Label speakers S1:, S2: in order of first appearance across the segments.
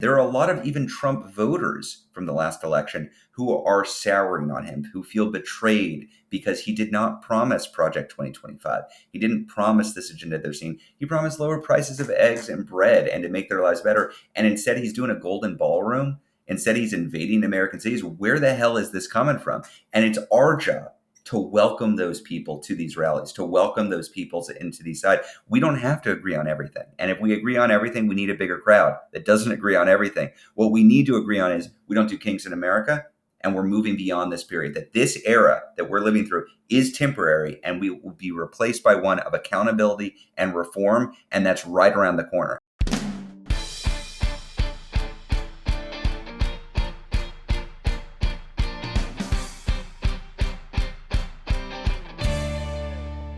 S1: There are a lot of even Trump voters from the last election who are souring on him, who feel betrayed because he did not promise Project 2025. He didn't promise this agenda they're seeing. He promised lower prices of eggs and bread and to make their lives better. And instead, he's doing a golden ballroom. Instead, he's invading American cities. Where the hell is this coming from? And it's our job to welcome those people to these rallies, to welcome those people into these sides. We don't have to agree on everything. And if we agree on everything, we need a bigger crowd that doesn't agree on everything. What we need to agree on is we don't do kings in America, and we're moving beyond this period, that this era that we're living through is temporary, and we will be replaced by one of accountability and reform, and that's right around the corner.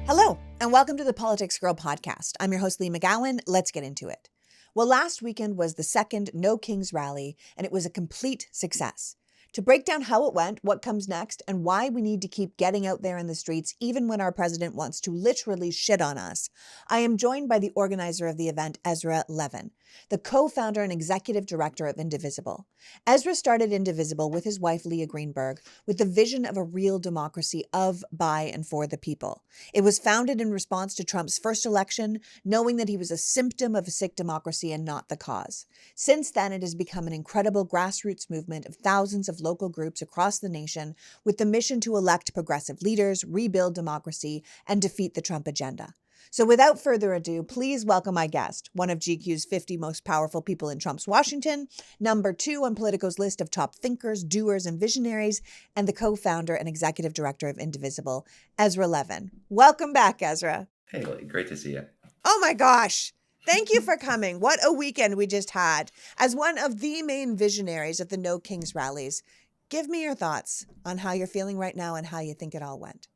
S2: Hello, and welcome to the Politics Girl podcast. I'm your host, Lee McGowan. Let's get into it. Well, last weekend was the second No Kings rally, and it was a complete success. To break down how it went, what comes next, and why we need to keep getting out there in the streets even when our president wants to literally shit on us, I am joined by the organizer of the event, Ezra Levin, the co-founder and executive director of Indivisible. Ezra started Indivisible with his wife, Leah Greenberg, with the vision of a real democracy of, by, and for the people. It was founded in response to Trump's first election, knowing that he was a symptom of a sick democracy and not the cause. Since then, it has become an incredible grassroots movement of thousands of local groups across the nation with the mission to elect progressive leaders, rebuild democracy, and defeat the Trump agenda. So without further ado, please welcome my guest, one of GQ's 50 most powerful people in Trump's Washington, number 2 on Politico's list of top thinkers, doers, and visionaries, and the co-founder and executive director of Indivisible, Ezra Levin. Welcome back, Ezra.
S1: Hey, Lee, great to see you.
S2: Oh my gosh. Thank you for coming. What a weekend we just had. As one of the main visionaries of the No Kings rallies, give me your thoughts on how you're feeling right now and how you think it all went.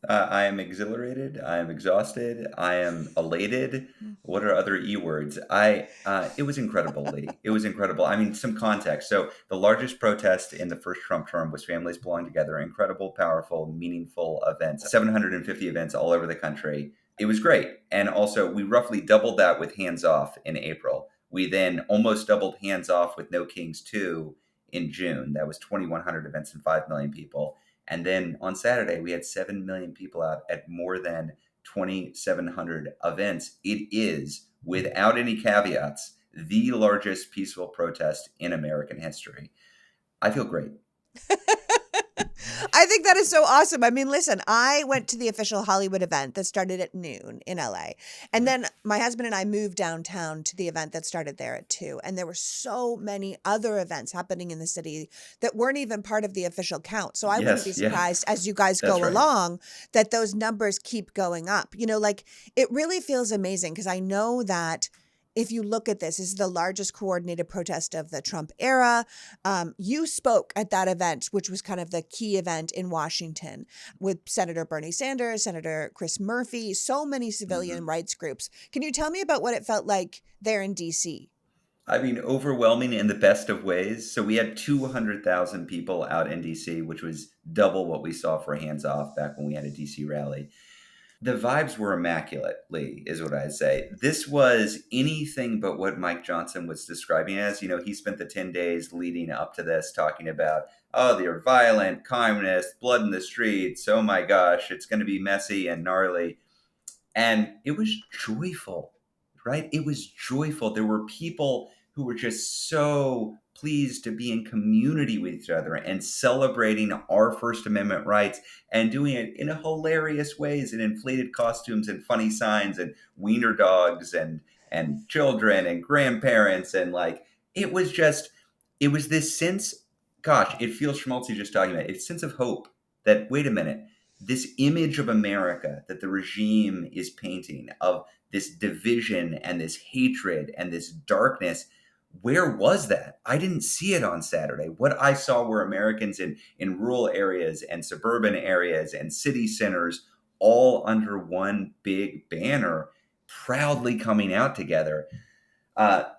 S1: I am exhilarated. I am exhausted. I am elated. What are other E words? It was incredible, Lee. It was incredible. I mean, some context. So the largest protest in the first Trump term was Families Belong Together. Incredible, powerful, meaningful events. 750 events all over the country. It was great. And also, we roughly doubled that with Hands Off in April. We then almost doubled Hands Off with No Kings 2 in June. That was 2,100 events and 5 million people. And then on Saturday, we had 7 million people out at more than 2,700 events. It is, without any caveats, the largest peaceful protest in American history. I feel great.
S2: I think that is so awesome. I mean, listen, I went to the official Hollywood event that started at noon in LA. And then my husband and I moved downtown to the event that started there at 2. And there were so many other events happening in the city that weren't even part of the official count. So I wouldn't be surprised as you guys go along that those numbers keep going up. You know, like it really feels amazing because I know that if you look at this is the largest coordinated protest of the Trump era. You spoke at that event, which was kind of the key event in Washington with Senator Bernie Sanders, Senator Chris Murphy, so many civilian rights groups. Can you tell me about what it felt like there in D.C.?
S1: I mean, overwhelming in the best of ways. So we had 200,000 people out in D.C., which was double what we saw for Hands Off back when we had a D.C. rally. The vibes were immaculate, Lee, is what I'd say. This was anything but what Mike Johnson was describing as. You know, he spent the 10 days leading up to this talking about, oh, they're violent, communist, blood in the streets. Oh my gosh, it's going to be messy and gnarly. And it was joyful, right? It was joyful. There were people who were just so pleased to be in community with each other and celebrating our First Amendment rights and doing it in hilarious ways in inflated costumes and funny signs and wiener dogs and children and grandparents. And like, it was this sense, gosh, it feels schmaltzy just talking about it. It's a sense of hope that, wait a minute, this image of America that the regime is painting of this division and this hatred and this darkness, where was that? I didn't see it on Saturday. What I saw were Americans in rural areas and suburban areas and city centers all under one big banner, proudly coming out together.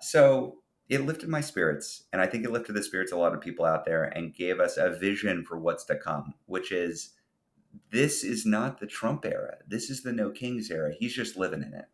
S1: So it lifted my spirits, and I think it lifted the spirits of a lot of people out there and gave us a vision for what's to come, which is this is not the Trump era. This is the No Kings era. He's just living in it.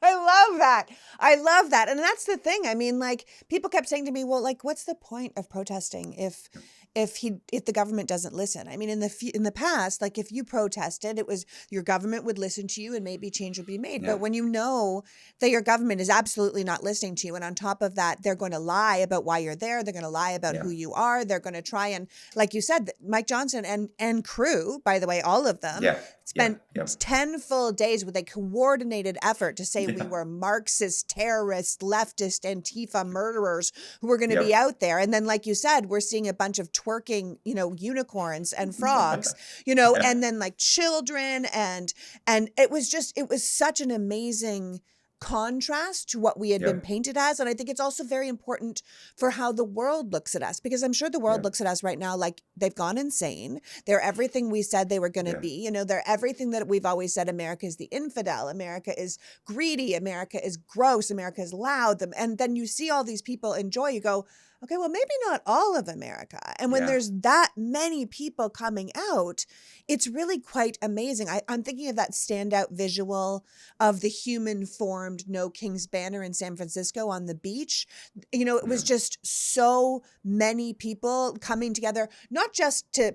S2: I love that. I love that. And that's the thing. I mean, like, people kept saying to me, well, like, what's the point of protesting if the government doesn't listen? I mean, in the past, like, if you protested, it was your government would listen to you and maybe change would be made.
S1: Yeah.
S2: But when you know that your government is absolutely not listening to you, and on top of that, they're going to lie about why you're there, they're going to lie about
S1: Yeah.
S2: who you are, they're going to try and, like you said, Mike Johnson and crew, by the way, all of them
S1: Yeah. Yeah.
S2: spent
S1: Yeah.
S2: 10 full days with a coordinated effort to say we
S1: Yeah.
S2: were Marxist, terrorist, leftist, Antifa murderers who were going to be
S1: Yep.
S2: out there. And then, like you said, we're seeing a bunch of twerking, unicorns and frogs,
S1: Yeah.
S2: and then like children. And it was such an amazing contrast to what we had been
S1: Yep.
S2: painted as. And I think it's also very important for how the world looks at us, because I'm sure the world
S1: Yep.
S2: looks at us right now like they've gone insane. They're everything we said they were going to
S1: Yeah.
S2: be. They're everything that we've always said. America is the infidel. America is greedy. America is gross. America is loud. And then you see all these people enjoy, you go, okay, well, maybe not all of America. And when
S1: Yeah.
S2: there's that many people coming out, it's really quite amazing. I'm thinking of that standout visual of the human formed No King's Banner in San Francisco on the beach. It was
S1: Yeah.
S2: just so many people coming together, not just to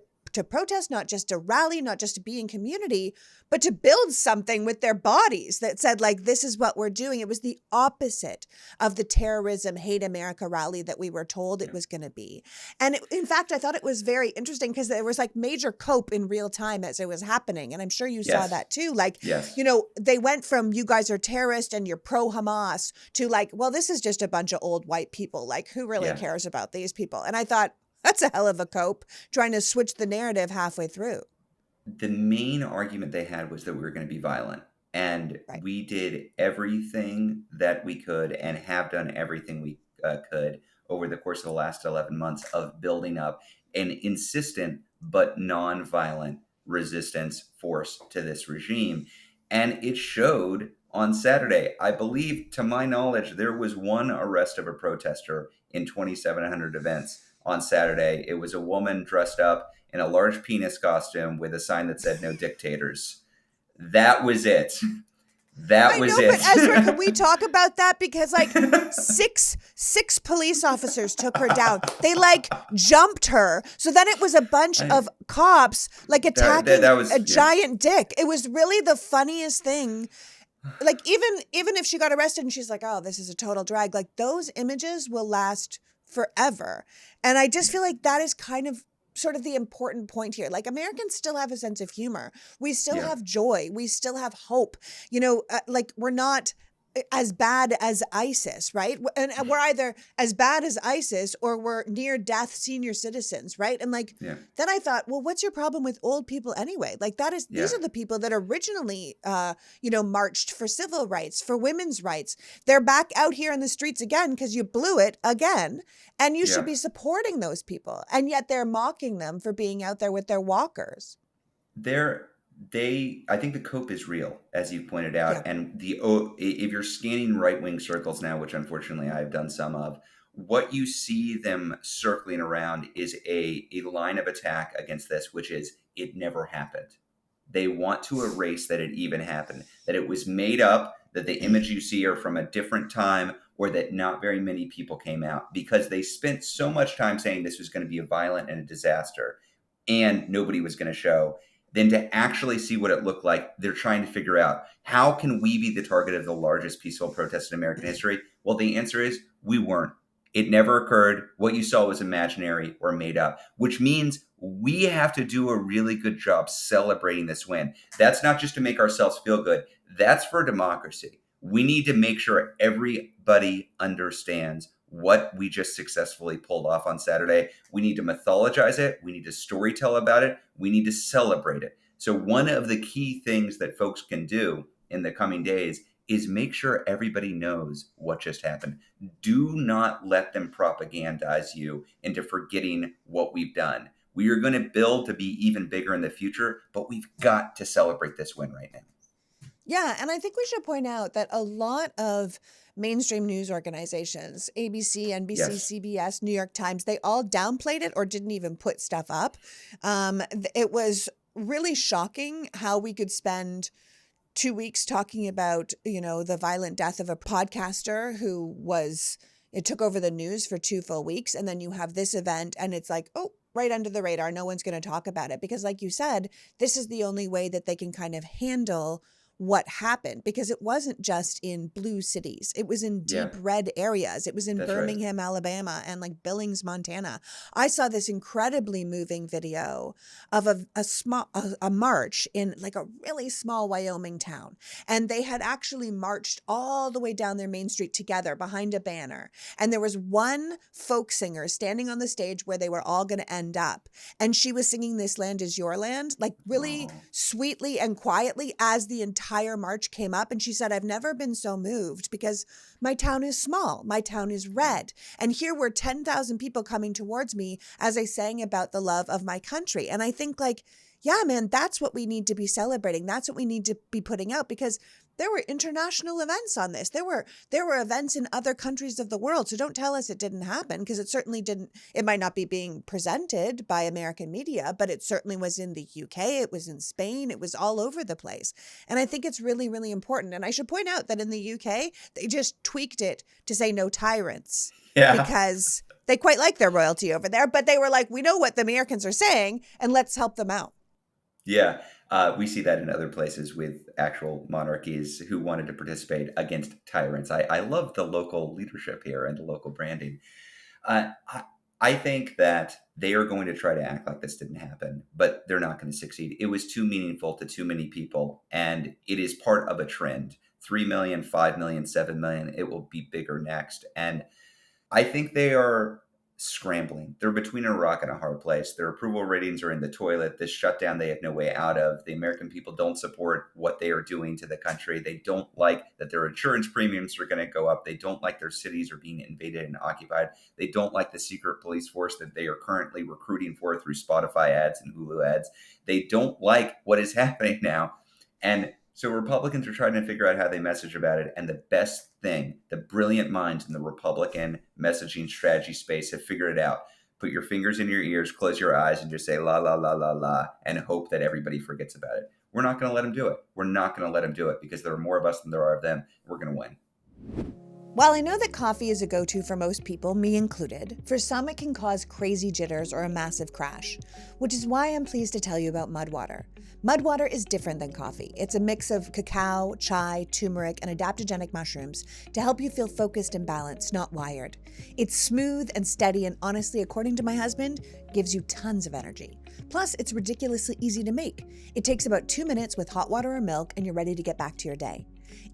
S2: protest, not just to rally, not just to be in community, but to build something with their bodies that said, like, this is what we're doing. It was the opposite of the terrorism, hate America rally that we were told it was going to be. And in fact, I thought it was very interesting because there was like major cope in real time as it was happening. And I'm sure you saw
S1: Yes.
S2: that too. Like,
S1: Yes.
S2: they went from you guys are terrorist and you're pro Hamas to like, well, this is just a bunch of old white people. Like, who really
S1: Yeah.
S2: cares about these people? And I thought, that's a hell of a cope, trying to switch the narrative halfway through.
S1: The main argument they had was that we were going to be violent. And
S2: Right.
S1: we did everything that we could and have done everything we could over the course of the last 11 months of building up an insistent but non-violent resistance force to this regime. And it showed on Saturday. I believe, to my knowledge, there was one arrest of a protester in 2,700 events on Saturday. It was a woman dressed up in a large penis costume with a sign that said "No dictators." That was it. That
S2: I
S1: was
S2: know, but Ezra, can we
S1: it.
S2: talk about that? Because like six police officers took her down. They like jumped her. So then it was a bunch of cops like attacking
S1: that was
S2: a
S1: yeah.
S2: giant dick. It was really the funniest thing. Like even if she got arrested and she's like, oh, this is a total drag, like those images will last forever. And I just feel like that is kind of sort of the important point here. Like, Americans still have a sense of humor. We still
S1: Yeah.
S2: have joy. We still have hope. Like, we're not as bad as ISIS, right? And we're either as bad as ISIS or we're near death senior citizens, right? And like,
S1: Yeah.
S2: then I thought, well, what's your problem with old people anyway? Like, these
S1: Yeah.
S2: are the people that originally, marched for civil rights, for women's rights. They're back out here in the streets again because you blew it again. And you
S1: Yeah.
S2: should be supporting those people. And yet they're mocking them for being out there with their walkers.
S1: I think the cope is real, as you pointed out.
S2: Yeah.
S1: And if you're scanning right-wing circles now, which unfortunately I've done some of, what you see them circling around is a line of attack against this, which is it never happened. They want to erase that it even happened, that it was made up, that the image you see are from a different time, or that not very many people came out, because they spent so much time saying this was going to be a violent and a disaster and nobody was going to show. Then to actually see what it looked like, they're trying to figure out, how can we be the target of the largest peaceful protest in American history? Well, the answer is we weren't. It never occurred. What you saw was imaginary or made up, which means we have to do a really good job celebrating this win. That's not just to make ourselves feel good. That's for democracy. We need to make sure everybody understands what we just successfully pulled off on Saturday. We need to mythologize it. We need to storytell about it. We need to celebrate it. So one of the key things that folks can do in the coming days is make sure everybody knows what just happened. Do not let them propagandize you into forgetting what we've done. We are going to build to be even bigger in the future, but we've got to celebrate this win right now.
S2: Yeah, and I think we should point out that a lot of mainstream news organizations, ABC, NBC,
S1: Yes.
S2: CBS, New York Times, they all downplayed it or didn't even put stuff up. It was really shocking how we could spend 2 weeks talking about, the violent death of a podcaster it took over the news for 2 full weeks. And then you have this event and it's like, oh, right under the radar. No one's going to talk about it because, like you said, this is the only way that they can kind of handle what happened, because it wasn't just in blue cities. It was in
S1: Yeah,
S2: deep red areas. It was in
S1: that's right.
S2: Birmingham, Alabama, and like Billings, Montana. I saw this incredibly moving video of a march in like a really small Wyoming town. And they had actually marched all the way down their main street together behind a banner. And there was one folk singer standing on the stage where they were all going to end up. And she was singing This Land Is Your Land, like really
S1: Oh,
S2: sweetly and quietly as the entire march came up. And she said, I've never been so moved because my town is small. My town is red. And here were 10,000 people coming towards me as I sang about the love of my country. And I think, like, yeah, man, that's what we need to be celebrating. That's what we need to be putting out, because there were international events on this. There were events in other countries of the world. So don't tell us it didn't happen, because it certainly didn't. It might not be being presented by American media, but it certainly was in the UK. It was in Spain. It was all over the place. And I think it's really, really important. And I should point out that in the UK, they just tweaked it to say no tyrants,
S1: yeah.
S2: because they quite like their royalty over there. But they were like, we know what the Americans are saying and let's help them out.
S1: Yeah, we see that in other places with actual monarchies who wanted to participate against tyrants. I love the local leadership here and the local branding. I think that they are going to try to act like this didn't happen, but they're not going to succeed. It was too meaningful to too many people, and it is part of a trend. 3 million, 5 million, 7 million, it will be bigger next. And I think they are scrambling. They're between a rock and a hard place. Their approval ratings are in the toilet. This shutdown they have no way out of. The American people don't support what they are doing to the country. They don't like that their insurance premiums are going to go up. They don't like their cities are being invaded and occupied. They don't like the secret police force that they are currently recruiting for through Spotify ads and Hulu ads. They don't like what is happening now. And so Republicans are trying to figure out how they message about it. And the best thing, the brilliant minds in the Republican messaging strategy space have figured it out. Put your fingers in your ears, close your eyes, and just say la, la, la, la, la, and hope that everybody forgets about it. We're not going to let them do it. We're not going to let them do it because there are more of us than there are of them. We're going to win.
S2: While I know that coffee is a go-to for most people, me included, for some it can cause crazy jitters or a massive crash, which is why I'm pleased to tell you about Mudwater. Mudwater is different than coffee. It's a mix of cacao, chai, turmeric, and adaptogenic mushrooms to help you feel focused and balanced, not wired. It's smooth and steady, and honestly, according to my husband, gives you tons of energy. Plus, it's ridiculously easy to make. It takes about 2 minutes with hot water or milk, and you're ready to get back to your day.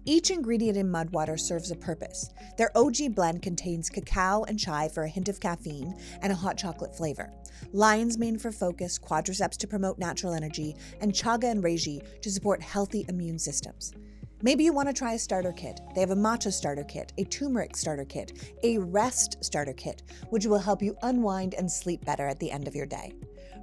S2: Each ingredient in Mudwater serves a purpose. Their OG blend contains cacao and chai for a hint of caffeine and a hot chocolate flavor, lion's mane for focus, quadriceps to promote natural energy, and chaga and reishi to support healthy immune systems. Maybe you want to try a starter kit. They have a matcha starter kit, a turmeric starter kit, a rest starter kit, which will help you unwind and sleep better at the end of your day.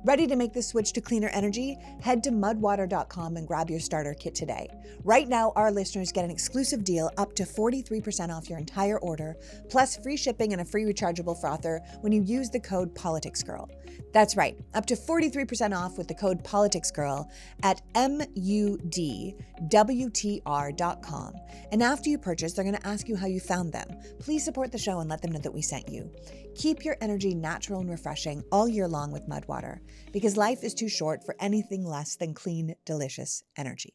S2: Ready to make the switch to cleaner energy? Head to mudwater.com and grab your starter kit today. Right now, our listeners get an exclusive deal up to 43% off your entire order, plus free shipping and a free rechargeable frother when you use the code PoliticsGirl. That's right, up to 43% off with the code PoliticsGirl at mudwtr.com. And after you purchase, they're going to ask you how you found them. Please support the show and let them know that we sent you. Keep your energy natural and refreshing all year long with Mudwater, because life is too short for anything less than clean, delicious energy.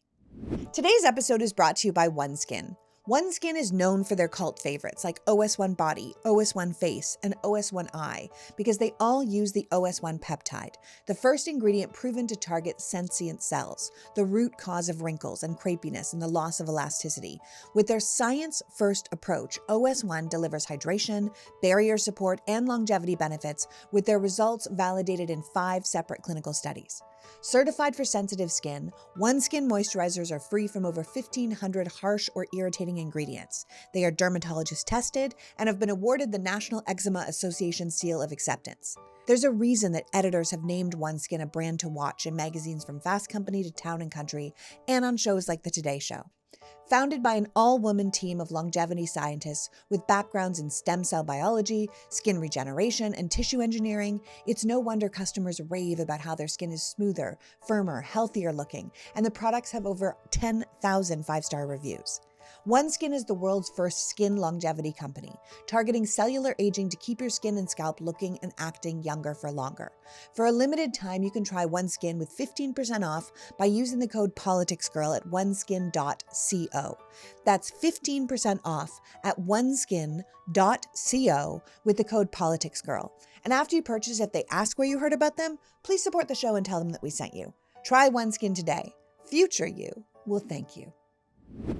S2: Today's episode is brought to you by OneSkin. OneSkin is known for their cult favorites like OS1 Body, OS1 Face, and OS1 Eye because they all use the OS1 peptide, the first ingredient proven to target sentient cells, the root cause of wrinkles and crepiness and the loss of elasticity. With their science-first approach, OS1 delivers hydration, barrier support, and longevity benefits with their results validated in 5 separate clinical studies. Certified for sensitive skin, OneSkin moisturizers are free from over 1,500 harsh or irritating ingredients. They are dermatologist tested and have been awarded the National Eczema Association Seal of Acceptance. There's a reason that editors have named OneSkin a brand to watch in magazines from Fast Company to Town & Country and on shows like The Today Show. Founded by an all-woman team of longevity scientists with backgrounds in stem cell biology, skin regeneration, and tissue engineering, it's no wonder customers rave about how their skin is smoother, firmer, healthier looking, and the products have over 10,000 five-star reviews. OneSkin is the world's first skin longevity company, targeting cellular aging to keep your skin and scalp looking and acting younger for longer. For a limited time, you can try OneSkin with 15% off by using the code PoliticsGirl at oneskin.co. That's 15% off at oneskin.co with the code PoliticsGirl. And after you purchase, if they ask where you heard about them, please support the show and tell them that we sent you. Try OneSkin today. Future you will thank you.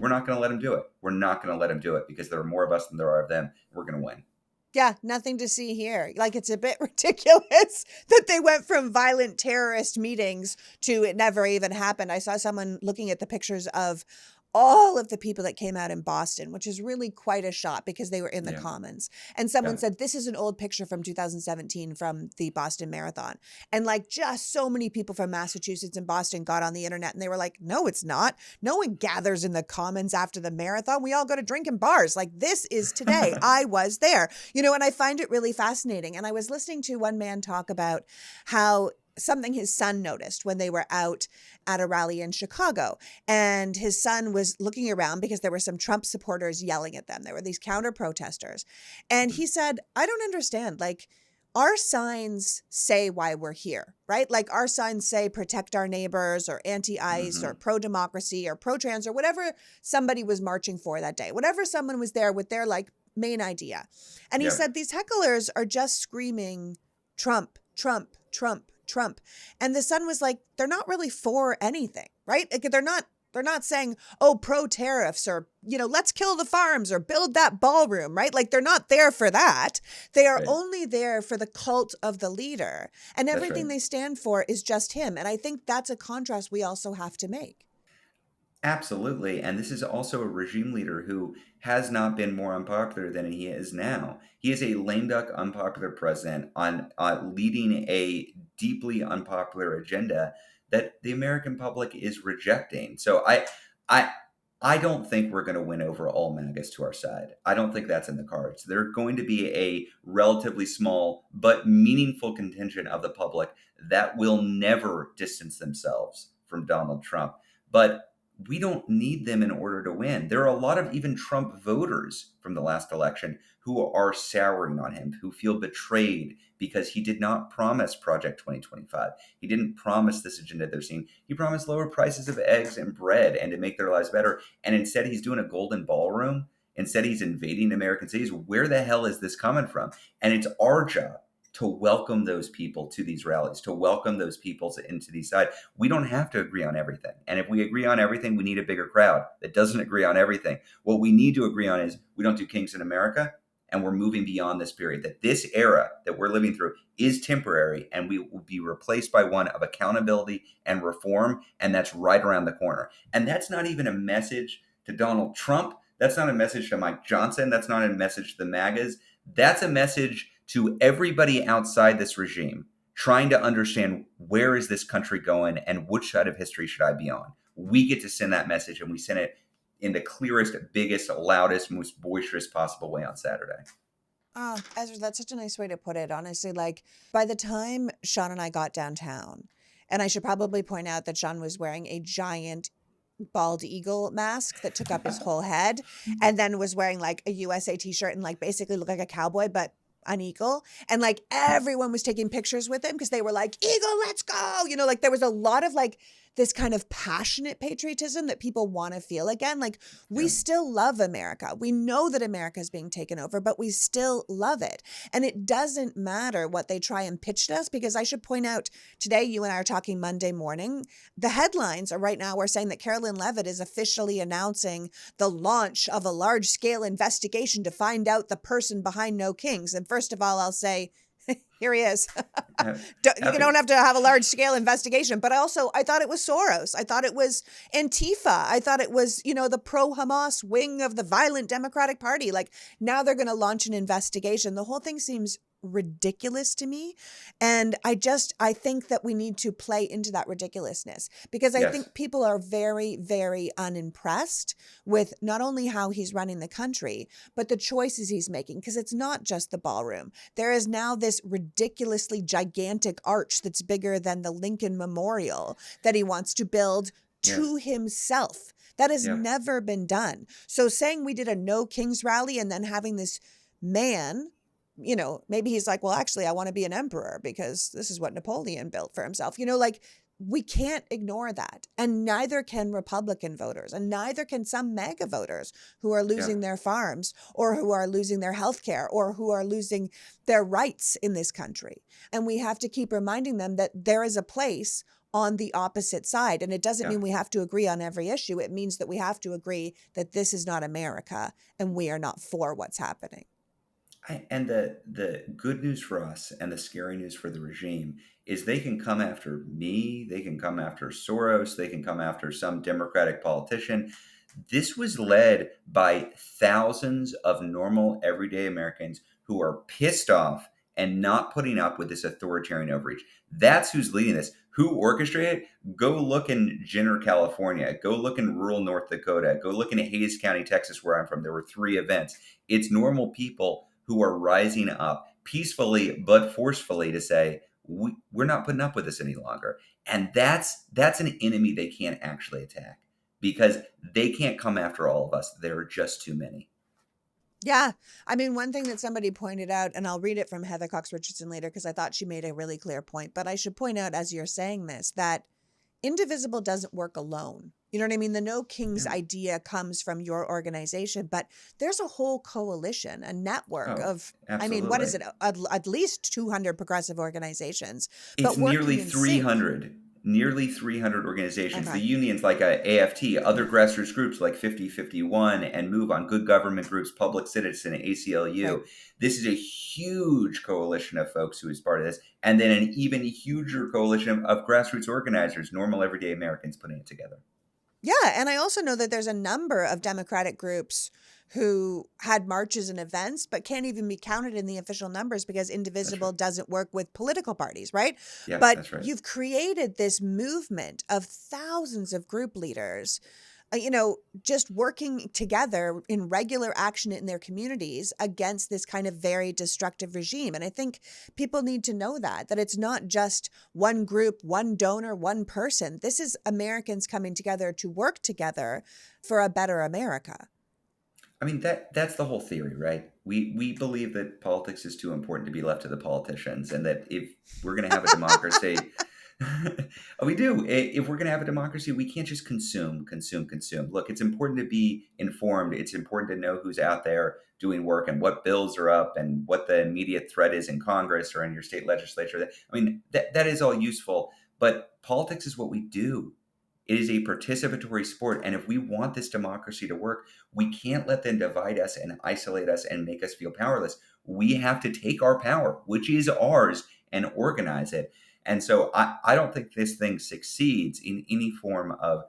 S1: We're not going to let them do it. We're not going to let them do it because there are more of us than there are of them. We're going to win.
S2: Yeah, nothing to see here. Like, it's a bit ridiculous that they went from violent terrorist meetings to it never even happened. I saw someone looking at the pictures of all of the people that came out in Boston, which is really quite a shot because they were in the Commons. And someone said, this is an old picture from 2017 from the Boston Marathon. And like, just so many people from Massachusetts and Boston got on the internet and they were like, no, it's not. No one gathers in the Commons after the marathon. We all go to drink in bars. Like, this is today. I was there, and I find it really fascinating. And I was listening to one man talk about how something his son noticed when they were out at a rally in Chicago. And his son was looking around because there were some Trump supporters yelling at them. There were these counter protesters. And he said, I don't understand. Like, our signs say why we're here, right? Like, our signs say protect our neighbors or anti-ICE or pro-democracy or pro-trans or whatever somebody was marching for that day, whatever someone was there with their like main idea. And he said, these hecklers are just screaming Trump, Trump, Trump, Trump. And the son was like, they're not really for anything, right? Like, they're not saying, oh, pro tariffs or, let's kill the farms or build that ballroom, right? Like, they're not there for that. They are only there for the cult of the leader. And everything they stand for is just him. And I think that's a contrast we also have to make.
S1: Absolutely. And this is also a regime leader who has not been more unpopular than he is now. He is a lame duck, unpopular president on leading a deeply unpopular agenda that the American public is rejecting. So I don't think we're going to win over all MAGAs to our side. I don't think that's in the cards. There's going to be a relatively small but meaningful contingent of the public that will never distance themselves from Donald Trump. But we don't need them in order to win. There are a lot of even Trump voters from the last election who are souring on him, who feel betrayed because he did not promise Project 2025. He didn't promise this agenda they're seeing. He promised lower prices of eggs and bread and to make their lives better. And instead, he's doing a golden ballroom. Instead, he's invading American cities. Where the hell is this coming from? And it's our job to welcome those people to these rallies, to welcome those people into these sides. We don't have to agree on everything. And if we agree on everything, we need a bigger crowd that doesn't agree on everything. What we need to agree on is we don't do kings in America, and we're moving beyond this period, that this era that we're living through is temporary, and we will be replaced by one of accountability and reform, and that's right around the corner. And that's not even a message to Donald Trump. That's not a message to Mike Johnson. That's not a message to the MAGAs. That's a message to everybody outside this regime trying to understand where is this country going and which side of history should I be on. We get to send that message, and we send it in the clearest, biggest, loudest, most boisterous possible way on Saturday.
S2: Oh, Ezra, that's such a nice way to put it. Honestly, like, by the time Sean and I got downtown, and I should probably point out that Sean was wearing a giant bald eagle mask that took up his whole head, and then was wearing like a USA t-shirt and like basically looked like a cowboy, but an eagle. And like everyone was taking pictures with him because they were like, eagle, let's go. Like there was a lot of like this kind of passionate patriotism that people want to feel again. Like, we still love America. We know that America is being taken over, but we still love it. And it doesn't matter what they try and pitch to us, because I should point out today, you and I are talking Monday morning. The headlines are right now, we're saying that Carolyn Levitt is officially announcing the launch of a large scale investigation to find out the person behind No Kings. And first of all, I'll say, Here he is.
S1: Uh,
S2: You don't have to have a large scale investigation. But I thought it was Soros. I thought it was Antifa. I thought it was, the pro Hamas wing of the violent Democratic Party. Like now they're going to launch an investigation. The whole thing seems ridiculous to me. And I think that we need to play into that ridiculousness because I
S1: yes.
S2: think people are very, very unimpressed with not only how he's running the country, but the choices he's making. Because it's not just the ballroom. There is now this ridiculously gigantic arch that's bigger than the Lincoln Memorial that he wants to build
S1: Yeah.
S2: to himself. That has
S1: Yeah.
S2: never been done. So saying we did a no kings rally and then having this man, maybe he's like, well, actually, I want to be an emperor because this is what Napoleon built for himself. Like we can't ignore that. And neither can Republican voters and neither can some MAGA voters who are
S1: Yeah.
S2: losing their farms or who are losing their health care or who are losing their rights in this country. And we have to keep reminding them that there is a place on the opposite side. And it doesn't
S1: Yeah.
S2: mean we have to agree on every issue. It means that we have to agree that this is not America and we are not for what's happening.
S1: And the good news for us and the scary news for the regime is they can come after me, they can come after Soros, they can come after some Democratic politician. This was led by thousands of normal, everyday Americans who are pissed off and not putting up with this authoritarian overreach. That's who's leading this. Who orchestrated it? Go look in Jenner, California. Go look in rural North Dakota. Go look in Hayes County, Texas, where I'm from. There were 3 events. It's normal people who are rising up peacefully but forcefully to say, we're not putting up with this any longer. And that's an enemy they can't actually attack because they can't come after all of us. There are just too many.
S2: Yeah. I mean, one thing that somebody pointed out, and I'll read it from Heather Cox Richardson later because I thought she made a really clear point, but I should point out as you're saying this, that Indivisible doesn't work alone. You know what I mean? The No Kings
S1: Yeah.
S2: idea comes from your organization, but there's a whole coalition, a network
S1: Oh,
S2: of, I mean, what is
S1: absolutely.
S2: it? At least 200 progressive organizations,
S1: It's
S2: but
S1: nearly
S2: working in sync.
S1: 300. Nearly 300 organizations. The
S2: Okay.
S1: unions like AFT, other grassroots groups like 5051 and Move On, good government groups, Public Citizen,
S2: Right.
S1: ACLU. This is a huge coalition of folks who is part of this. And then an even huger coalition of grassroots organizers, normal everyday Americans putting it together.
S2: Yeah, and I also know that there's a number of Democratic groups who had marches and events, but can't even be counted in the official numbers because
S1: That's
S2: Indivisible
S1: right.
S2: doesn't work with political parties, right?
S1: Yeah,
S2: But
S1: that's right.
S2: you've created this movement of thousands of group leaders, just working together in regular action in their communities against this kind of very destructive regime. And I think people need to know that it's not just one group, one donor, one person. This is Americans coming together to work together for a better America.
S1: I mean that's the whole theory, right? We believe that politics is too important to be left to the politicians, and that if we're going to have a democracy, we do. If we're going to have a democracy, we can't just consume, consume, consume. Look, it's important to be informed. It's important to know who's out there doing work and what bills are up and what the immediate threat is in Congress or in your state legislature. I mean, that is all useful, but politics is what we do. It is a participatory sport. And if we want this democracy to work, we can't let them divide us and isolate us and make us feel powerless. We have to take our power, which is ours, and organize it. And so I don't think this thing succeeds in any form of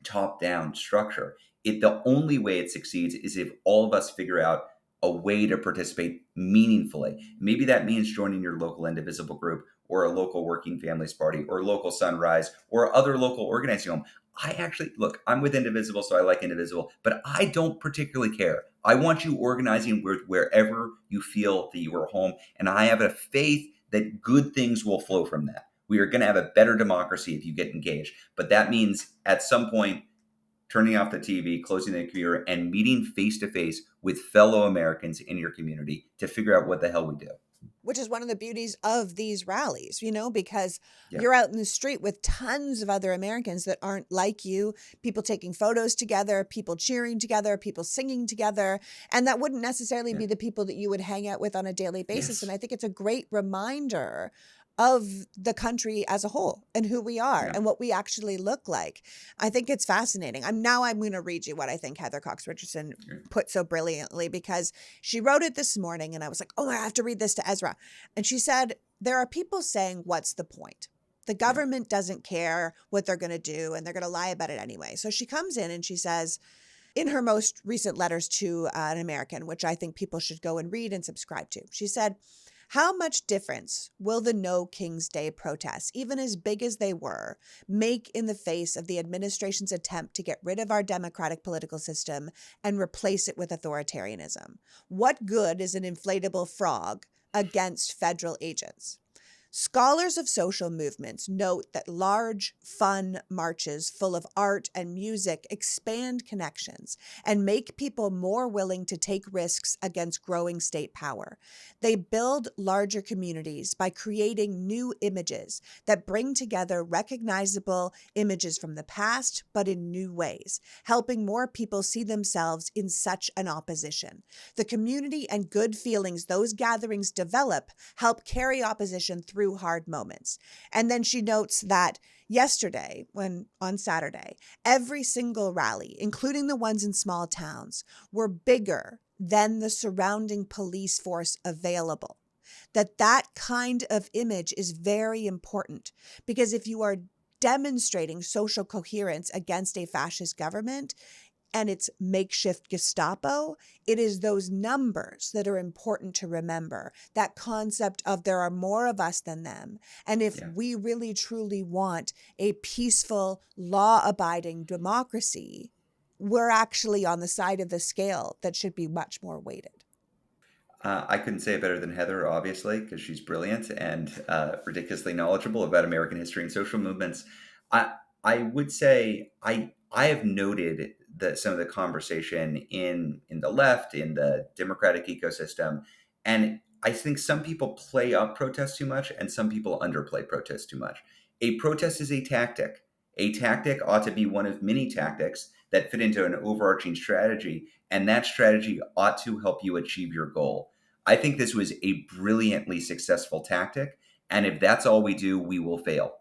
S1: top-down structure. The only way it succeeds is if all of us figure out a way to participate meaningfully. Maybe that means joining your local Indivisible group or a local Working Families Party or local Sunrise or other local organizing home. I actually look, I'm with Indivisible, so I like Indivisible, but I don't particularly care. I want you organizing wherever you feel that you are home, and I have a faith that good things will flow from that. We are going to have a better democracy if you get engaged. But that means at some point, turning off the TV, closing the computer, and meeting face to face with fellow Americans in your community to figure out what the hell we do.
S2: Which is one of the beauties of these rallies, because
S1: Yeah.
S2: you're out in the street with tons of other Americans that aren't like you, people taking photos together, people cheering together, people singing together. And that wouldn't necessarily
S1: Yeah.
S2: be the people that you would hang out with on a daily basis.
S1: Yes.
S2: And I think it's a great reminder of the country as a whole and who we are
S1: Yeah.
S2: and what we actually look like. I think it's fascinating. I'm going to read you what I think Heather Cox Richardson put so brilliantly, because she wrote it this morning and I was like, oh, I have to read this to Ezra. And she said, there are people saying, what's the point? The
S1: Yeah.
S2: government doesn't care what they're going to do and they're going to lie about it anyway. So she comes in and she says, in her most recent letters to an American, which I think people should go and read and subscribe to, she said, how much difference will the No King's Day protests, even as big as they were, make in the face of the administration's attempt to get rid of our democratic political system and replace it with authoritarianism? What good is an inflatable frog against federal agents? Scholars of social movements note that large, fun marches full of art and music expand connections and make people more willing to take risks against growing state power. They build larger communities by creating new images that bring together recognizable images from the past, but in new ways, helping more people see themselves in such an opposition. The community and good feelings those gatherings develop help carry opposition through hard moments. And then she notes that yesterday, on Saturday, every single rally, including the ones in small towns, were bigger than the surrounding police force available. That kind of image is very important, because if you are demonstrating social coherence against a fascist government, and it's makeshift Gestapo, it is those numbers that are important to remember. That concept of there are more of us than them. And if
S1: Yeah.
S2: we really truly want a peaceful, law-abiding democracy, we're actually on the side of the scale that should be much more weighted.
S1: I couldn't say it better than Heather, obviously, because she's brilliant and ridiculously knowledgeable about American history and social movements. I would say I have noted that some of the conversation in the left, in the democratic ecosystem, and I think some people play up protests too much and some people underplay protests too much. A protest is a tactic. A tactic ought to be one of many tactics that fit into an overarching strategy, and that strategy ought to help you achieve your goal. I think this was a brilliantly successful tactic. And if that's all we do, we will fail.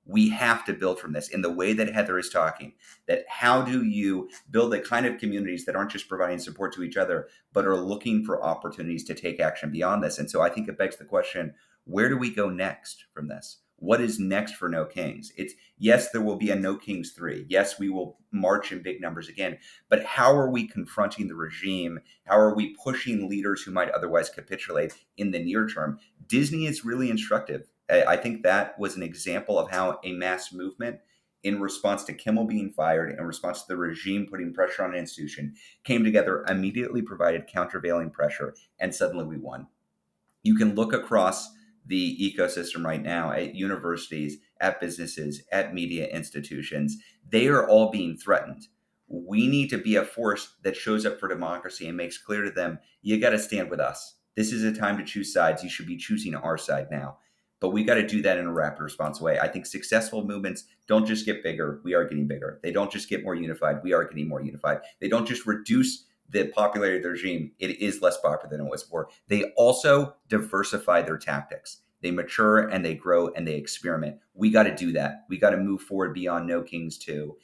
S1: We have to build from this in the way that Heather is talking. That how do you build the kind of communities that aren't just providing support to each other, but are looking for opportunities to take action beyond this? And so I think it begs the question, where do we go next from this? What is next for No Kings? It's yes, there will be a No Kings 3. Yes, we will march in big numbers again. But how are we confronting the regime? How are we pushing leaders who might otherwise capitulate in the near term? Disney is really instructive. I think that was an example of how a mass movement, in response to Kimmel being fired, in response to the regime putting pressure on an institution, came together, immediately provided countervailing pressure, and suddenly we won. You can look across the ecosystem right now at universities, at businesses, at media institutions. They are all being threatened. We need to be a force that shows up for democracy and makes clear to them, you got to stand with us. This is a time to choose sides. You should be choosing our side now. But we got to do that in a rapid response way. I think successful movements don't just get bigger. We are getting bigger. They don't just get more unified. We are getting more unified. They don't just reduce the popularity of the regime. It is less popular than it was before. They also diversify their tactics. They mature and they grow and they experiment. We got to do that. We got to move forward beyond No Kings 2.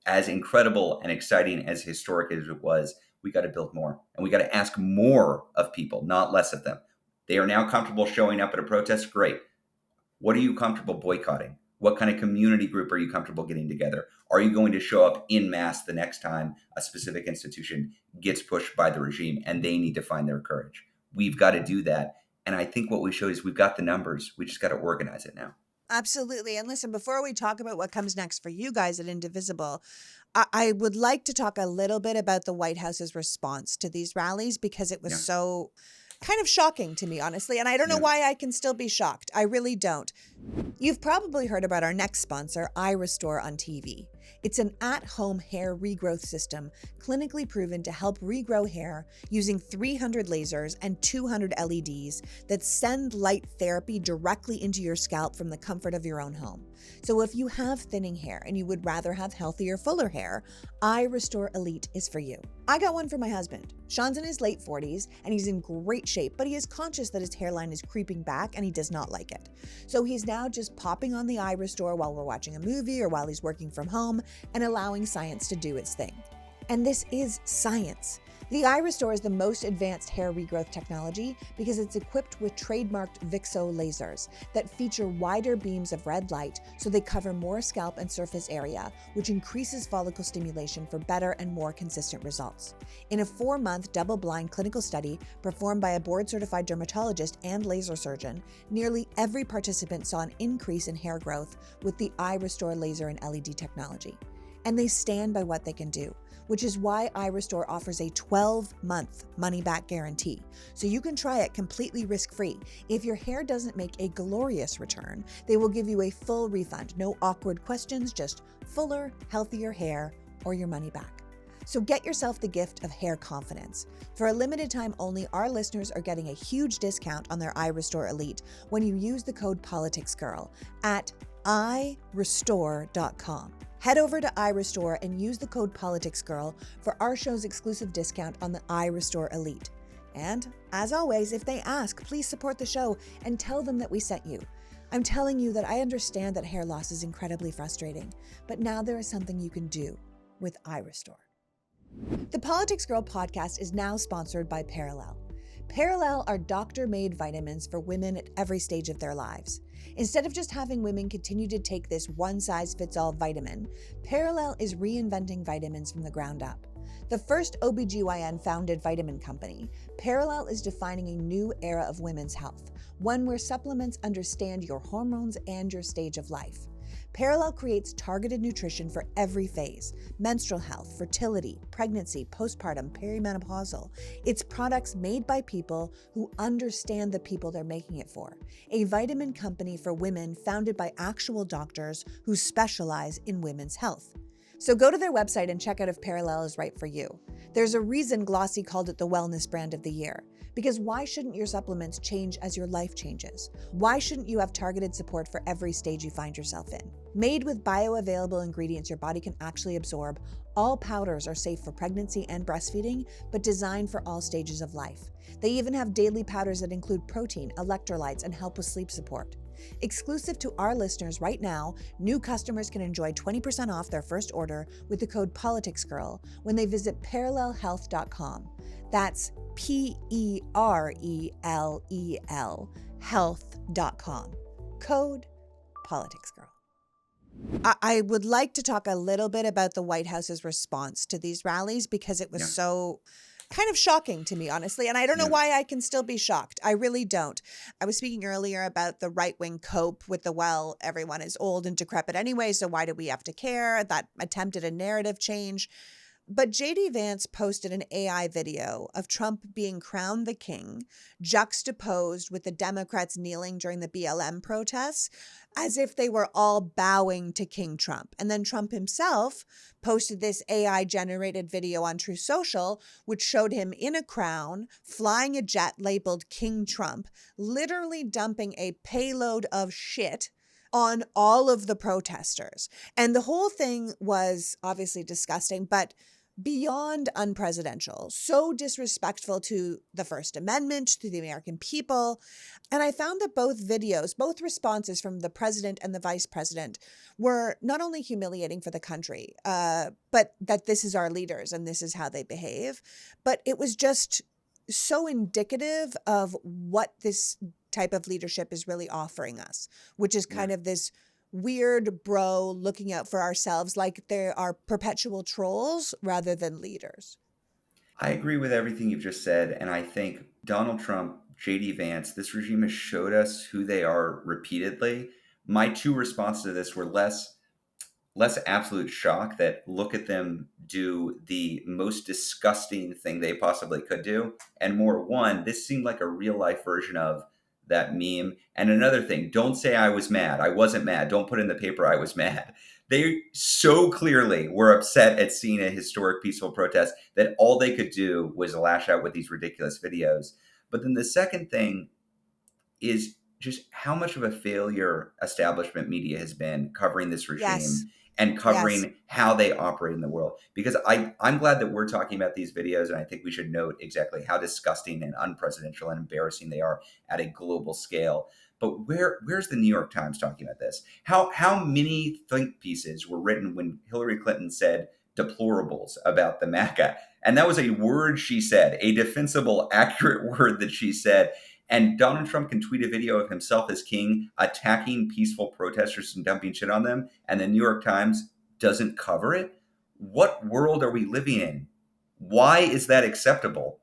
S1: As incredible and exciting as historic as it was, we got to build more. And we got to ask more of people, not less of them. They are now comfortable showing up at a protest. Great. What are you comfortable boycotting? What kind of community group are you comfortable getting together? Are you going to show up in mass the next time a specific institution gets pushed by the regime and they need to find their courage? We've got to do that. And I think what we show is we've got the numbers. We just got to organize it now.
S2: Absolutely. And listen, before we talk about what comes next for you guys at Indivisible, I would like to talk a little bit about the White House's response to these rallies, because it was
S1: Yeah.
S2: so kind of shocking to me, honestly. And I don't know
S1: Yeah.
S2: why I can still be shocked. I really don't. You've probably heard about our next sponsor, iRestore on TV. It's an at-home hair regrowth system clinically proven to help regrow hair using 300 lasers and 200 LEDs that send light therapy directly into your scalp from the comfort of your own home. So if you have thinning hair and you would rather have healthier, fuller hair, iRestore Elite is for you. I got one for my husband. Sean's in his late 40s and he's in great shape, but he is conscious that his hairline is creeping back and he does not like it. So he's now just popping on the iRestore while we're watching a movie or while he's working from home and allowing science to do its thing. And this is science. The iRestore is the most advanced hair regrowth technology because it's equipped with trademarked VIXO lasers that feature wider beams of red light so they cover more scalp and surface area, which increases follicle stimulation for better and more consistent results. In a 4-month double-blind clinical study performed by a board-certified dermatologist and laser surgeon, nearly every participant saw an increase in hair growth with the iRestore laser and LED technology. And they stand by what they can do, which is why iRestore offers a 12-month money-back guarantee. So you can try it completely risk-free. If your hair doesn't make a glorious return, they will give you a full refund. No awkward questions, just fuller, healthier hair or your money back. So get yourself the gift of hair confidence. For a limited time only, our listeners are getting a huge discount on their iRestore Elite when you use the code PoliticsGirl at iRestore.com. Head over to iRestore and use the code PoliticsGirl for our show's exclusive discount on the iRestore Elite. And, as always, if they ask, please support the show and tell them that we sent you. I'm telling you that I understand that hair loss is incredibly frustrating, but now there is something you can do with iRestore. The Politics Girl podcast is now sponsored by Parallel. Parallel are doctor-made vitamins for women at every stage of their lives. Instead of just having women continue to take this one-size-fits-all vitamin, Parallel is reinventing vitamins from the ground up. The first OBGYN-founded vitamin company, Parallel is defining a new era of women's health, one where supplements understand your hormones and your stage of life. Parallel creates targeted nutrition for every phase: menstrual health, fertility, pregnancy, postpartum, perimenopausal. It's products made by people who understand the people they're making it for. A vitamin company for women founded by actual doctors who specialize in women's health. So go to their website and check out if Parallel is right for you. There's a reason Glossy called it the wellness brand of the year. Because why shouldn't your supplements change as your life changes? Why shouldn't you have targeted support for every stage you find yourself in? Made with bioavailable ingredients your body can actually absorb, all powders are safe for pregnancy and breastfeeding, but designed for all stages of life. They even have daily powders that include protein, electrolytes, and help with sleep support. Exclusive to our listeners right now, new customers can enjoy 20% off their first order with the code PoliticsGirl when they visit parallelhealth.com. That's PERELEL health.com. Code PoliticsGirl. I would like to talk a little bit about the White House's response to these rallies because it was so kind of shocking to me, honestly. And I don't know why I can still be shocked. I really don't. I was speaking earlier about the right-wing cope with the, well, everyone is old and decrepit anyway, so why do we have to care? That attempted a narrative change. But JD Vance posted an AI video of Trump being crowned the king, juxtaposed with the Democrats kneeling during the BLM protests, as if they were all bowing to King Trump. And then Trump himself posted this AI-generated video on True Social, which showed him in a crown, flying a jet labeled King Trump, literally dumping a payload of shit on all of the protesters. And the whole thing was obviously disgusting, but beyond unpresidential, so disrespectful to the First Amendment, to the American people. And I found that both videos, both responses from the president and the vice president were not only humiliating for the country, but that this is our leaders and this is how they behave. But it was just so indicative of what this type of leadership is really offering us, which is kind of this weird bro looking out for ourselves like they are perpetual trolls rather than leaders.
S1: I agree with everything you've just said. And I think Donald Trump, JD Vance, this regime has showed us who they are repeatedly. My two responses to this were less absolute shock that look at them do the most disgusting thing they possibly could do, and more, one, this seemed like a real life version of that meme. And another thing, don't say I was mad. I wasn't mad. Don't put in the paper I was mad. They so clearly were upset at seeing a historic peaceful protest that all they could do was lash out with these ridiculous videos. But then the second thing is just how much of a failure establishment media has been covering this
S2: Yes.
S1: regime and
S2: Yes.
S1: covering how they operate in the world. Because I'm glad that we're talking about these videos, and I think we should note exactly how disgusting and unpresidential and embarrassing they are at a global scale. But where's the New York Times talking about this? How many think pieces were written when Hillary Clinton said deplorables about the MACA? And that was a word she said, a defensible, accurate word that she said. And Donald Trump can tweet a video of himself as king attacking peaceful protesters and dumping shit on them, and the New York Times doesn't cover it. What world are we living in? Why is that acceptable?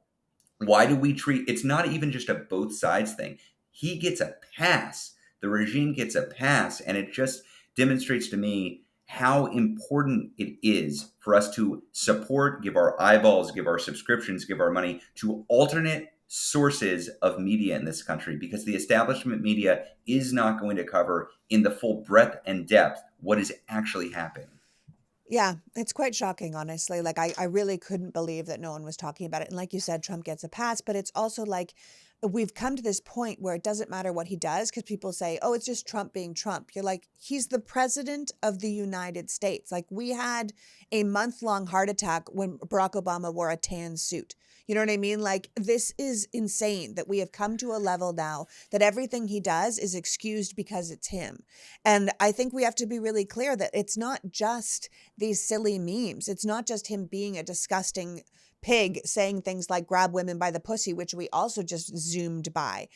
S1: Why do we treat it's not even just a both sides thing. He gets a pass. The regime gets a pass. And it just demonstrates to me how important it is for us to support, give our eyeballs, give our subscriptions, give our money to alternate sources of media in this country, because the establishment media is not going to cover in the full breadth and depth what is actually happening.
S2: Yeah, it's quite shocking, honestly. Like, I really couldn't believe that no one was talking about it. And like you said, Trump gets a pass, but it's also like we've come to this point where it doesn't matter what he does because people say, oh, it's just Trump being Trump. You're like, he's the president of the United States. Like, we had a month-long heart attack when Barack Obama wore a tan suit. You know what I mean? Like, this is insane that we have come to a level now that everything he does is excused because it's him. And I think we have to be really clear that it's not just these silly memes. It's not just him being a disgusting pig saying things like grab women by the pussy, which we also just zoomed by.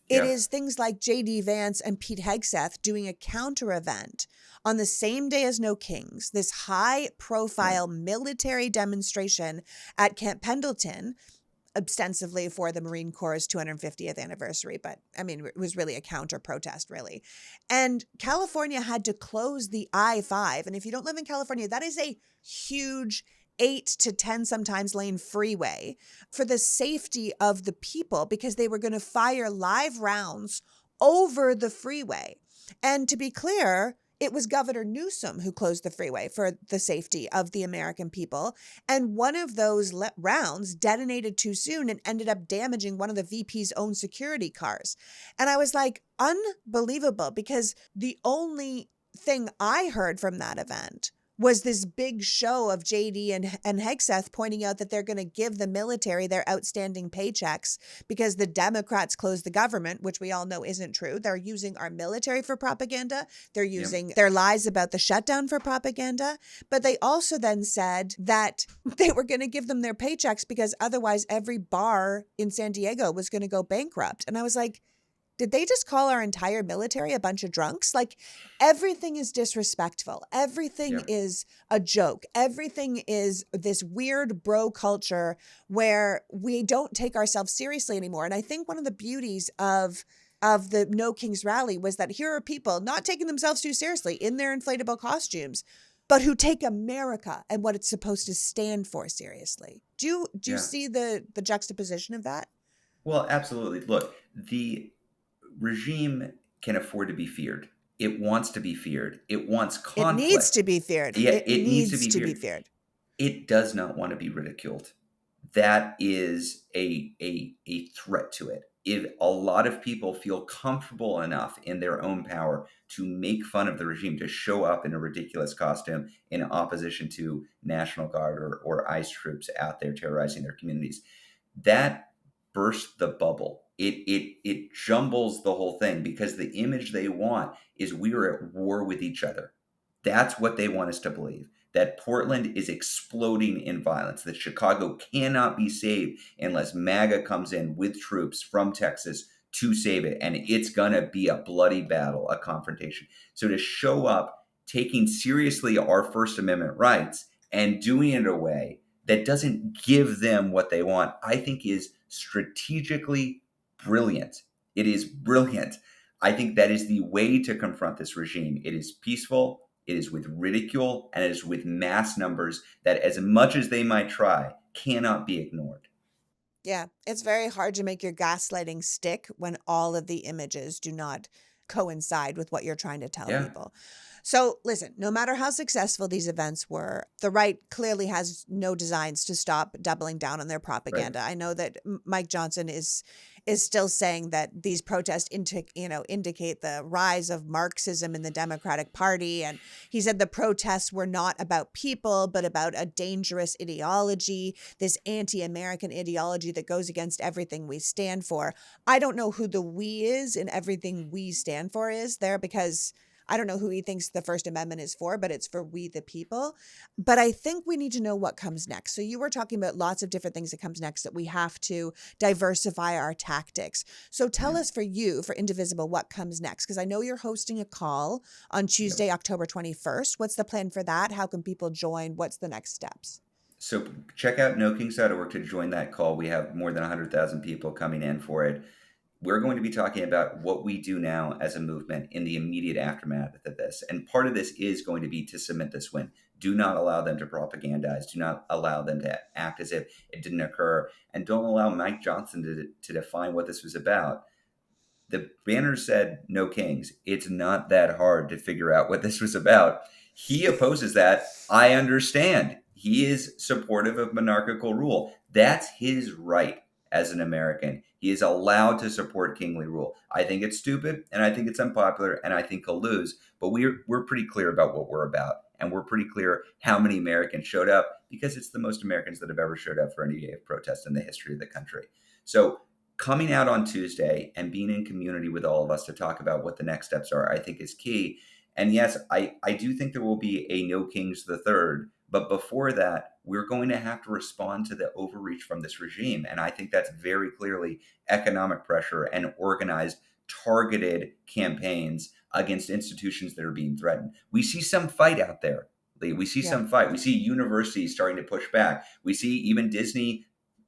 S2: It
S1: Yeah.
S2: is things like JD Vance and Pete Hegseth doing a counter event on the same day as No Kings, this high
S1: Yeah.
S2: profile military demonstration at Camp Pendleton, ostensibly for the Marine Corps' 250th anniversary, but I mean, it was really a counter protest, really. And California had to close the I-5. And if you don't live in California, that is a huge 8 to 10 sometimes lane freeway for the safety of the people because they were going to fire live rounds over the freeway. And to be clear, it was Governor Newsom who closed the freeway for the safety of the American people. And one of those rounds detonated too soon and ended up damaging one of the VP's own security cars. And I was like, unbelievable, because the only thing I heard from that event was this big show of JD and Hegseth pointing out that they're going to give the military their outstanding paychecks because the Democrats closed the government, which we all know isn't true. They're using our military for propaganda. They're
S1: Yep.
S2: using their lies about the shutdown for propaganda. But they also then said that they were going to give them their paychecks because otherwise every bar in San Diego was going to go bankrupt. And I was like, did they just call our entire military a bunch of drunks? Like, everything is disrespectful. Everything
S1: Yeah.
S2: is a joke. Everything is this weird bro culture where we don't take ourselves seriously anymore. And I think one of the beauties of the No Kings rally was that here are people not taking themselves too seriously in their inflatable costumes, but who take America and what it's supposed to stand for seriously. Do you
S1: Yeah.
S2: see the juxtaposition of that?
S1: Well, absolutely. Look, the regime can afford to be feared. It wants to be feared. It wants
S2: It needs
S1: conflict.
S2: to be feared.
S1: Yeah,
S2: It
S1: it needs to
S2: needs
S1: be
S2: to be
S1: feared.
S2: feared.
S1: It does not want to be ridiculed. That is a threat to it. If a lot of people feel comfortable enough in their own power to make fun of the regime, to show up in a ridiculous costume in opposition to National Guard or ICE troops out there terrorizing their communities, that bursts the bubble. It jumbles the whole thing because the image they want is we are at war with each other. That's what they want us to believe. That Portland is exploding in violence, that Chicago cannot be saved unless MAGA comes in with troops from Texas to save it. And it's going to be a bloody battle, a confrontation. So to show up taking seriously our First Amendment rights and doing it in a way that doesn't give them what they want, I think is strategically brilliant. It is brilliant. I think that is the way to confront this regime. It is peaceful, it is with ridicule, and it is with mass numbers that, as much as they might try, cannot be ignored.
S2: Yeah, it's very hard to make your gaslighting stick when all of the images do not coincide with what you're trying to tell
S1: Yeah,
S2: people. So, listen, no matter how successful these events were, the right clearly has no designs to stop doubling down on their
S1: right.
S2: propaganda. I know that Mike Johnson is still saying that these protests indicate the rise of Marxism in the Democratic Party, and he said the protests were not about people but about a dangerous ideology, this anti-American ideology that goes against everything we stand for. I don't know who the we is in everything we stand for is there, because I don't know who he thinks the First Amendment is for, but it's for we the people. But I think we need to know what comes next. So you were talking about lots of different things that comes next, that we have to diversify our tactics. So tell
S1: Yeah.
S2: us, for you, for Indivisible, what comes next? Because I know you're hosting a call on
S1: Yep.
S2: Tuesday, October 21st. What's the plan for that? How can people join? What's the next steps?
S1: So check out nokings.org to join that call. We have more than 100,000 people coming in for it. We're going to be talking about what we do now as a movement in the immediate aftermath of this. And part of this is going to be to cement this win. Do not allow them to propagandize. Do not allow them to act as if it didn't occur. And don't allow Mike Johnson to define what this was about. The banner said no kings. It's not that hard to figure out what this was about. He opposes that. I understand. He is supportive of monarchical rule. That's his right as an American. He is allowed to support kingly rule. I think it's stupid and I think it's unpopular and I think he'll lose. But we're pretty clear about what we're about. And we're pretty clear how many Americans showed up, because it's the most Americans that have ever showed up for any day of protest in the history of the country. So coming out on Tuesday and being in community with all of us to talk about what the next steps are, I think is key. And yes, I do think there will be a No Kings the Third, but before that, we're going to have to respond to the overreach from this regime. And I think that's very clearly economic pressure and organized, targeted campaigns against institutions that are being threatened. We see some fight out there. Lee. We see
S2: Yeah.
S1: some fight. We see universities starting to push back. We see even Disney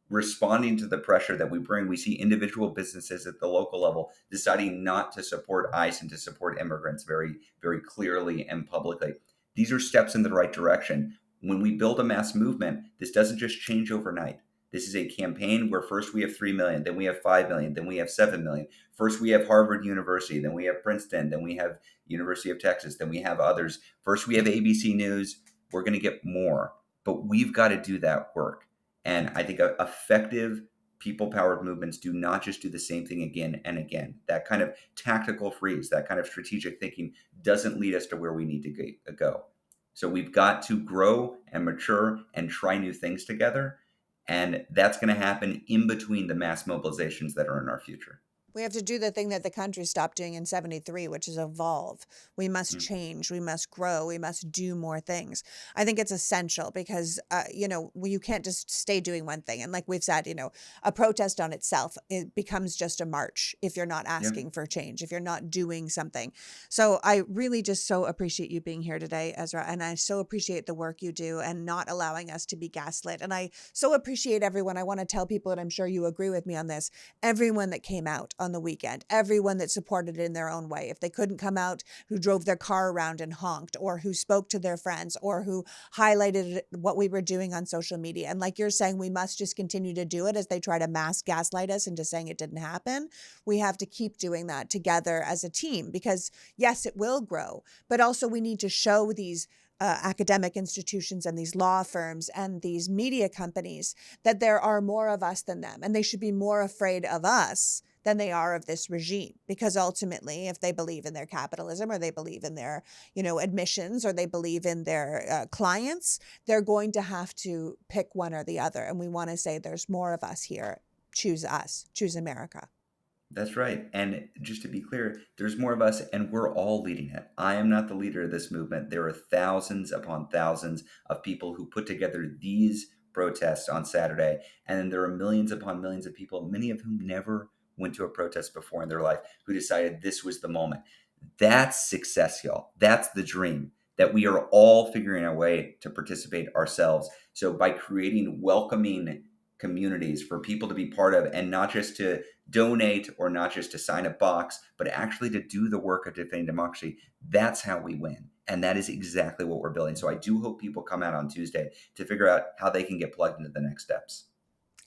S1: responding to the pressure that we bring. We see individual businesses at the local level deciding not to support ICE and to support immigrants very, very clearly and publicly. These are steps in the right direction. When we build a mass movement, this doesn't just change overnight. This is a campaign where first we have 3 million, then we have 5 million, then we have 7 million. First we have Harvard University, then we have Princeton, then we have University of Texas, then we have others. First we have ABC News. We're going to get more, but we've got to do that work. And I think effective people powered movements do not just do the same thing again and again. That kind of tactical freeze, that kind of strategic thinking doesn't lead us to where we need to go. So we've got to grow and mature and try new things together. And that's going to happen in between the mass mobilizations that are in our future.
S2: We have to do the thing that the country stopped doing in 73, which is evolve. We must
S1: Mm.
S2: change. We must grow. We must do more things. I think it's essential because, you can't just stay doing one thing. And like we've said, a protest on itself, it becomes just a march if you're not
S1: Yeah.
S2: asking for change, if you're not doing something. So I really just so appreciate you being here today, Ezra. And I so appreciate the work you do and not allowing us to be gaslit. And I so appreciate everyone. I want to tell people, and I'm sure you agree with me on this, everyone that came out on the weekend, everyone that supported it in their own way. If they couldn't come out, who drove their car around and honked, or who spoke to their friends, or who highlighted what we were doing on social media. And like you're saying, we must just continue to do it as they try to mass gaslight us into saying it didn't happen. We have to keep doing that together as a team because, yes, it will grow, but also we need to show these academic institutions and these law firms and these media companies that there are more of us than them, and they should be more afraid of us than they are of this regime, because ultimately if they believe in their capitalism, or they believe in their admissions, or they believe in their clients, they're going to have to pick one or the other. And we want to say there's more of us here. Choose us. Choose America.
S1: That's right. And just to be clear, there's more of us and we're all leading it. I am not the leader of this movement. There are thousands upon thousands of people who put together these protests on Saturday. And then there are millions upon millions of people, many of whom never went to a protest before in their life, who decided this was the moment. That's success, y'all. That's the dream, that we are all figuring a way to participate ourselves. So by creating welcoming communities for people to be part of, and not just to donate or not just to sign a box, but actually to do the work of defending democracy, that's how we win. And that is exactly what we're building. So I do hope people come out on Tuesday to figure out how they can get plugged into the next steps.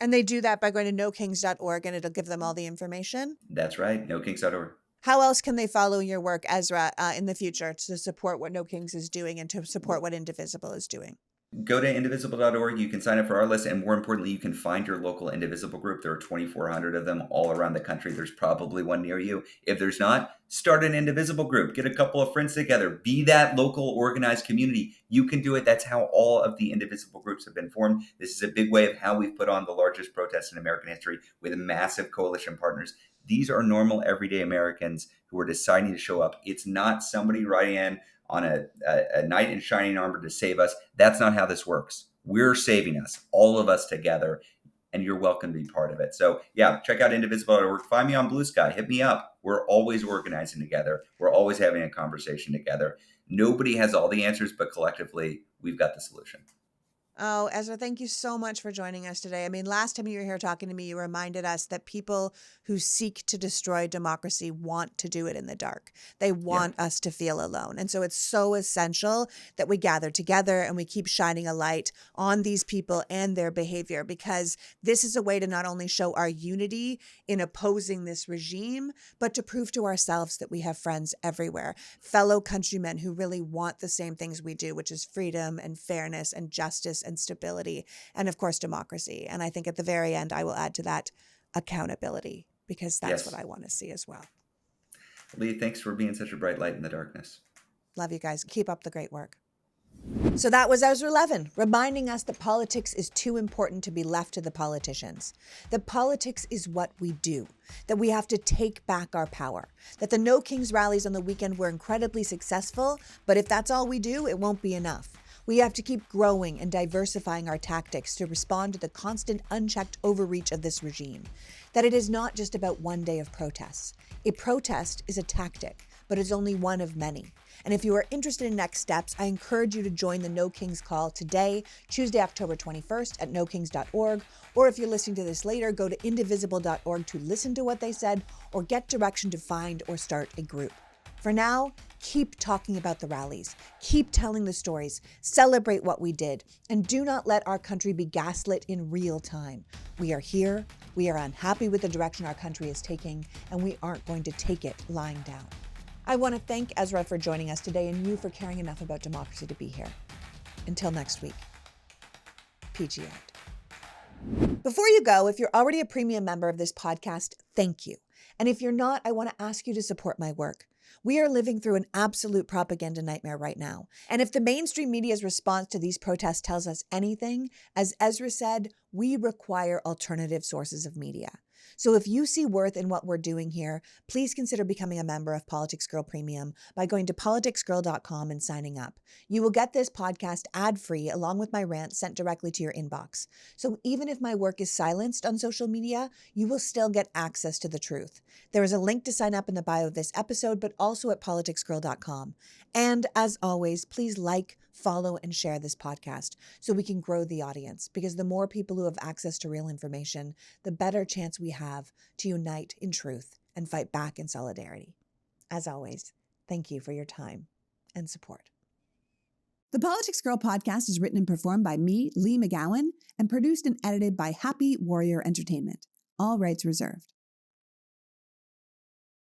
S2: And they do that by going to nokings.org, and it'll give them all the information.
S1: That's right, nokings.org.
S2: How else can they follow your work, Ezra, in the future to support what No Kings is doing and to support what Indivisible is doing?
S1: Go to indivisible.org. You can sign up for our list. And more importantly, you can find your local Indivisible group. There are 2,400 of them all around the country. There's probably one near you. If there's not, start an Indivisible group. Get a couple of friends together. Be that local organized community. You can do it. That's how all of the Indivisible groups have been formed. This is a big way of how we've put on the largest protest in American history with massive coalition partners. These are normal, everyday Americans who are deciding to show up. It's not somebody writing in on a knight in shining armor to save us. That's not how this works. We're saving us, all of us together, and you're welcome to be part of it. So yeah, check out indivisible.org. Find me on Blue Sky. Hit me up. We're always organizing together. We're always having a conversation together. Nobody has all the answers, but collectively, we've got the solution.
S2: Oh, Ezra, thank you so much for joining us today. I mean, last time you were here talking to me, you reminded us that people who seek to destroy democracy want to do it in the dark. They want us to feel alone. And so it's so essential that we gather together and we keep shining a light on these people and their behavior, because this is a way to not only show our unity in opposing this regime, but to prove to ourselves that we have friends everywhere, fellow countrymen who really want the same things we do, which is freedom and fairness and justice and stability, and of course, democracy. And I think at the very end, I will add to that accountability, because that's what I want to see as well.
S1: Lee, thanks for being such a bright light in the darkness.
S2: Love you guys. Keep up the great work. So that was Ezra Levin reminding us that politics is too important to be left to the politicians. That politics is what we do. That we have to take back our power. That the No Kings rallies on the weekend were incredibly successful, but if that's all we do, it won't be enough. We have to keep growing and diversifying our tactics to respond to the constant unchecked overreach of this regime. That it is not just about one day of protests. A protest is a tactic, but it's only one of many. And if you are interested in next steps, I encourage you to join the No Kings call today, Tuesday, October 21st at nokings.org. Or if you're listening to this later, go to indivisible.org to listen to what they said or get direction to find or start a group. For now, keep talking about the rallies, keep telling the stories, celebrate what we did, and do not let our country be gaslit in real time. We are here, we are unhappy with the direction our country is taking, and we aren't going to take it lying down. I want to thank Ezra for joining us today and you for caring enough about democracy to be here. Until next week, PG out. Before you go, if you're already a premium member of this podcast, thank you. And if you're not, I want to ask you to support my work. We are living through an absolute propaganda nightmare right now. And if the mainstream media's response to these protests tells us anything, as Ezra said, we require alternative sources of media. So if you see worth in what we're doing here, please consider becoming a member of Politics Girl Premium by going to politicsgirl.com and signing up. You will get this podcast ad-free along with my rants sent directly to your inbox. So even if my work is silenced on social media, you will still get access to the truth. There is a link to sign up in the bio of this episode, but also at politicsgirl.com. And as always, please like, follow, and share this podcast so we can grow the audience, because the more people who have access to real information, the better chance we have to unite in truth and fight back in solidarity. As always, thank you for your time and support. The Politics Girl podcast is written and performed by me, Lee McGowan, and produced and edited by Happy Warrior Entertainment. All rights reserved.